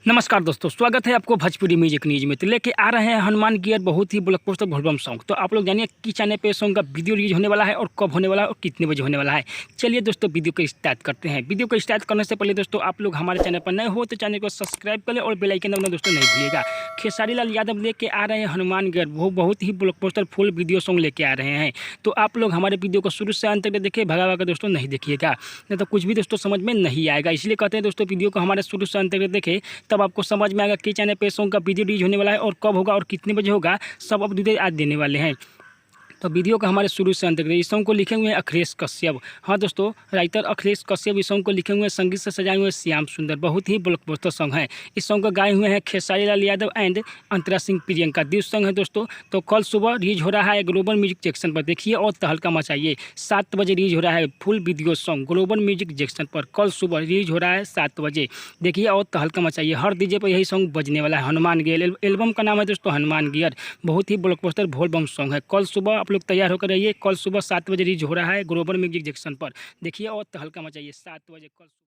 नमस्कार दोस्तों, स्वागत है आपको भोजपुरी म्यूजिक न्यूज में। तो लेके आ रहे हैं हनुमान गियर बहुत ही ब्लॉकबस्टर भोलबम सॉन्ग। तो आप लोग जानिए कि चैनल पे सॉन्ग का वीडियो रिलीज होने वाला है और कब होने वाला है और कितने बजे होने वाला है। चलिए दोस्तों वीडियो को स्टार्ट करते हैं। वीडियो को स्टार्ट करने से पहले दोस्तों आप लोग हमारे चैनल पर नए हो तो चैनल को सब्सक्राइब कर ले और बेल आइकन दबाना दोस्तों नहीं भूलिएगा। खेसारी लाल यादव लेके आ रहे हैं हनुमान गियर, वो बहुत ही ब्लॉकबस्टर फुल वीडियो सॉन्ग लेके आ रहे हैं। तो आप लोग हमारे वीडियो को शुरू से अंत तक देखिए, भगा भगा दोस्तों नहीं देखिएगा, नहीं तो कुछ भी दोस्तों समझ में नहीं आएगा। इसलिए कहते हैं दोस्तों वीडियो को हमारे शुरू से अंत तक देखें, तब आपको समझ में आएगा कि चैनल पे सॉन्ग का वीडियो रिलीज होने वाला है और कब होगा और कितने बजे होगा, सब अपडेट आज देने वाले हैं। तो वीडियो का हमारे शुरू से अंत तक इस सॉन्ग को लिखे हुए हैं अखिलेश कश्यप। हाँ दोस्तों, राइटर अखिलेश कश्यप इस सॉन्ग को लिखे हुए हैं, संगीत से सजाए हुए श्याम सुंदर। बहुत ही ब्लॉकबस्टर सॉन्ग है। इस सॉन्ग को गाए हुए हैं Khesari Lal Yadav and Antara Singh Priyanka. This song है दोस्तों। तो कल सुबह रिलीज हो रहा है ग्लोबल म्यूजिक जंक्शन पर, देखिए और तहलका मचाइए। 7 बजे रिलीज हो रहा है full video song global music junction पर। कल सुबह रिलीज हो रहा है 7 बजे, देखिए और तहलका मचाइए। हर डीजे पर यही सॉन्ग बजने वाला है। हनुमान गियर एल्बम का नाम है दोस्तों हनुमान गियर। बहुत ही ब्लॉकबस्टर भोलबम सॉन्ग है। कल सुबह आप लोग तैयार होकर रहिए। कल सुबह 7 बजे रिलीज हो रहा है ग्लोबल म्यूजिक जंक्शन पर, देखिए और तहलका मचाइए 7 बजे कल।